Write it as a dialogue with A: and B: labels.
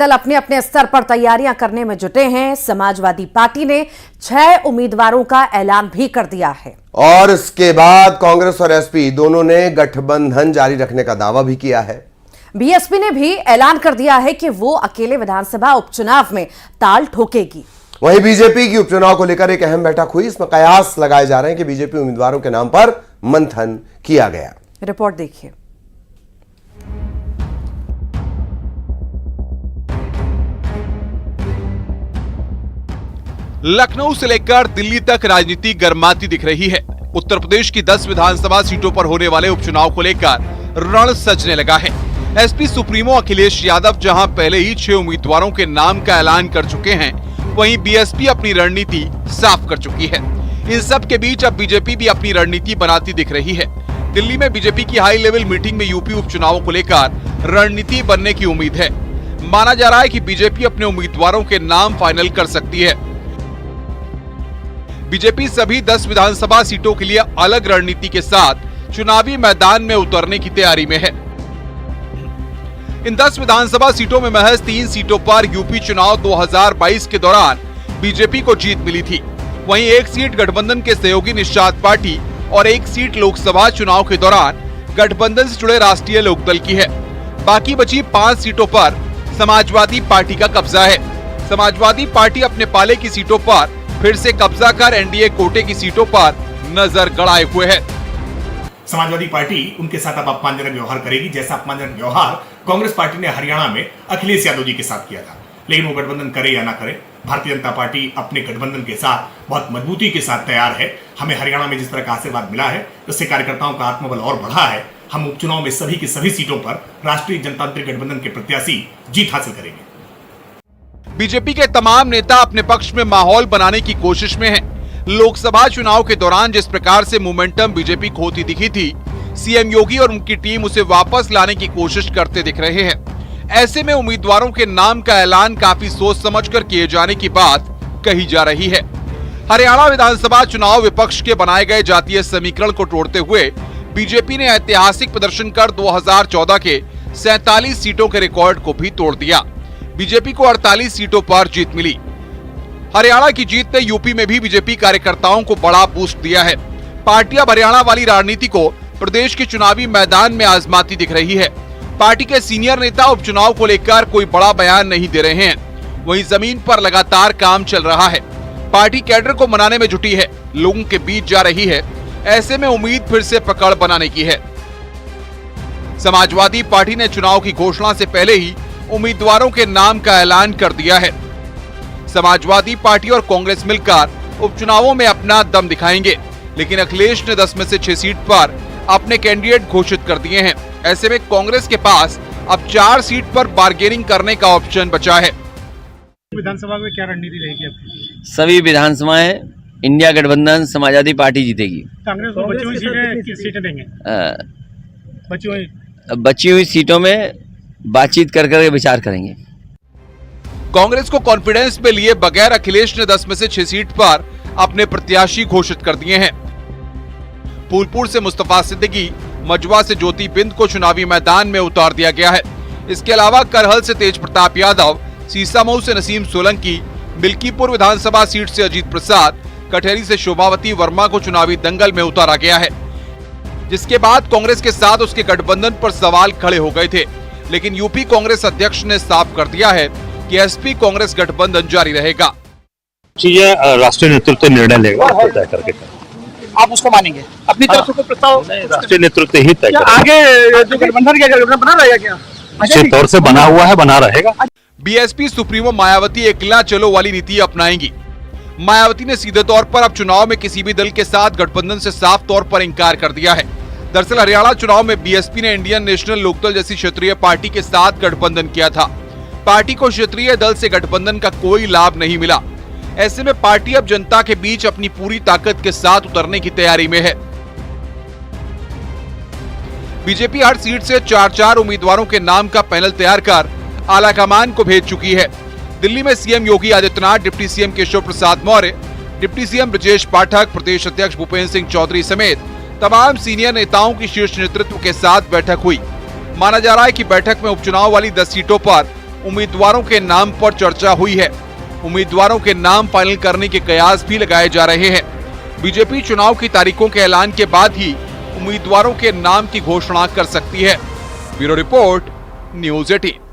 A: दल अपने अपने स्तर पर तैयारियां करने में जुटे हैं। समाजवादी पार्टी ने 6 उम्मीदवारों का ऐलान भी कर दिया है
B: और इसके बाद कांग्रेस और एसपी दोनों ने गठबंधन जारी रखने का दावा भी किया है।
A: बीएसपी ने भी ऐलान कर दिया है कि वो अकेले विधानसभा उपचुनाव में ताल ठोकेगी।
B: वहीं बीजेपी की उपचुनाव को लेकर एक अहम बैठक हुई। इसमें कयास लगाए जा रहे हैं कि बीजेपी उम्मीदवारों के नाम पर मंथन किया गया।
A: रिपोर्ट देखिए।
C: लखनऊ से लेकर दिल्ली तक राजनीति गर्माती दिख रही है। उत्तर प्रदेश की 10 विधानसभा सीटों पर होने वाले उपचुनाव को लेकर रण सजने लगा है। एसपी सुप्रीमो अखिलेश यादव जहां पहले ही 6 उम्मीदवारों के नाम का ऐलान कर चुके हैं, वहीं बीएसपी अपनी रणनीति साफ कर चुकी है। इन सब के बीच अब बीजेपी भी अपनी रणनीति बनाती दिख रही है। दिल्ली में बीजेपी की हाई लेवल मीटिंग में यूपी उपचुनावों को लेकर रणनीति बनने की उम्मीद है। माना जा रहा है कि बीजेपी अपने उम्मीदवारों के नाम फाइनल कर सकती है। बीजेपी सभी 10 विधानसभा सीटों के लिए अलग रणनीति के साथ चुनावी मैदान में उतरने की तैयारी में है। इन 10 विधानसभा सीटों में महज 3 सीटों पर यूपी चुनाव 2022 के दौरान बीजेपी को जीत मिली थी। वहीं एक सीट गठबंधन के सहयोगी निषाद पार्टी और एक सीट लोकसभा चुनाव के दौरान गठबंधन से जुड़े राष्ट्रीय लोकदल की है। बाकी बची 5 सीटों पर समाजवादी पार्टी का कब्जा है। समाजवादी पार्टी अपने पाले की सीटों पर फिर से कब्जा कर एनडीए कोटे की सीटों पर नजर गड़ाए हुए है।
D: समाजवादी पार्टी उनके साथ अब अपमानजनक व्यवहार करेगी, जैसा अपमानजनक व्यवहार कांग्रेस पार्टी ने हरियाणा में अखिलेश यादव जी के साथ किया था। लेकिन वो गठबंधन करे या ना करे, भारतीय जनता पार्टी अपने गठबंधन के साथ बहुत मजबूती के साथ तैयार है। हमें हरियाणा में जिस तरह का आशीर्वाद मिला है, उससे कार्यकर्ताओं का आत्मबल और बढ़ा है। हम उपचुनाव में सभी की सभी सीटों पर राष्ट्रीय जनतांत्रिक गठबंधन के प्रत्याशी जीत हासिल करेंगे।
C: बीजेपी के तमाम नेता अपने पक्ष में माहौल बनाने की कोशिश में हैं। लोकसभा चुनाव के दौरान जिस प्रकार से मोमेंटम बीजेपी खोती दिखी थी, सीएम योगी और उनकी टीम उसे वापस लाने की कोशिश करते दिख रहे हैं। ऐसे में उम्मीदवारों के नाम का ऐलान काफी सोच समझकर किए जाने की बात कही जा रही है। हरियाणा विधानसभा चुनाव विपक्ष के बनाए गए जातीय समीकरण को तोड़ते हुए बीजेपी ने ऐतिहासिक प्रदर्शन कर 2014 के 47 सीटों के रिकॉर्ड को भी तोड़ दिया। बीजेपी को 48 सीटों पर जीत मिली। हरियाणा की जीत ने यूपी में भी बीजेपी कार्यकर्ताओं को बड़ा बूस्ट दिया है। पार्टी अब हरियाणा वाली राजनीति को प्रदेश के चुनावी मैदान में आजमाती दिख रही है। पार्टी के सीनियर नेता उपचुनाव को लेकर कोई बड़ा बयान नहीं दे रहे हैं, वहीं जमीन पर लगातार काम चल रहा है। पार्टी कैडर को मनाने में जुटी है, लोगों के बीच जा रही है। ऐसे में उम्मीद फिर से पकड़ बनाने की है। समाजवादी पार्टी ने चुनाव की घोषणा से पहले ही उम्मीदवारों के नाम का ऐलान कर दिया है। समाजवादी पार्टी और कांग्रेस मिलकर उपचुनावों में अपना दम दिखाएंगे, लेकिन अखिलेश ने 10 में से 6 सीट पर अपने कैंडिडेट घोषित कर दिए हैं। ऐसे में कांग्रेस के पास अब 4 सीट पर बार्गेनिंग करने का ऑप्शन बचा है।
E: विधानसभा में क्या रणनीति रहेगी आपकी?
F: सभी विधानसभाएं इंडिया गठबंधन समाजवादी पार्टी जीतेगी।
E: कांग्रेस को बची हुई सीटें देंगे।
F: बची हुई सीटों में बातचीत कर विचार करेंगे।
C: कांग्रेस को कॉन्फिडेंस में लिए बगैर अखिलेश ने 10 में से 6 सीट पर अपने प्रत्याशी घोषित कर दिए हैं। फूलपुर से मुस्तफा सिद्दीकी, मजवा से ज्योति बिंद को चुनावी मैदान में उतार दिया गया है। इसके अलावा करहल से तेज प्रताप यादव, सीसामऊ से नसीम सोलंकी, मिल्कीपुर विधानसभा सीट से अजीत प्रसाद, कटहरी से शोभावती वर्मा को चुनावी दंगल में उतारा गया है। जिसके बाद कांग्रेस के साथ उसके गठबंधन पर सवाल खड़े हो गए थे, लेकिन यूपी कांग्रेस अध्यक्ष ने साफ कर दिया है कि एसपी कांग्रेस गठबंधन जारी रहेगा।
G: चीजें राष्ट्रीय नेतृत्व निर्णय लेगा, तय करके
E: आप उसको मानेंगे? अपनी तरफ से कोई प्रस्ताव
G: राष्ट्रीय नेतृत्व ही तय करेगा।
E: आगे जो गठबंधन क्या बना रहेगा क्या?
G: निश्चित तौर से बना हुआ है, बना रहेगा।
C: बीएसपी सुप्रीमो मायावती अकेला चलो वाली नीति अपनाएंगी। मायावती ने सीधे तौर पर अब चुनाव में किसी भी दल के साथ गठबंधन से साफ तौर पर इंकार कर दिया है। दरअसल हरियाणा चुनाव में बीएसपी ने इंडियन नेशनल लोकदल जैसी क्षेत्रीय पार्टी के साथ गठबंधन किया था। पार्टी को क्षेत्रीय दल से गठबंधन का कोई लाभ नहीं मिला। ऐसे में पार्टी अब जनता के बीच अपनी पूरी ताकत के साथ उतरने की तैयारी में है। बीजेपी हर सीट से 4-4 उम्मीदवारों के नाम का पैनल तैयार कर आलाकमान को भेज चुकी है। दिल्ली में CM Yogi Adityanath, deputy CM Keshav Prasad Maurya, deputy CM Brajesh Pathak, प्रदेश अध्यक्ष भूपेंद्र सिंह चौधरी समेत तमाम सीनियर नेताओं की शीर्ष नेतृत्व के साथ बैठक हुई। माना जा रहा है कि बैठक में उपचुनाव वाली 10 सीटों पर उम्मीदवारों के नाम पर चर्चा हुई है। उम्मीदवारों के नाम फाइनल करने के कयास भी लगाए जा रहे हैं। बीजेपी चुनाव की तारीखों के ऐलान के बाद ही उम्मीदवारों के नाम की घोषणा कर सकती है। Bureau report, news 18।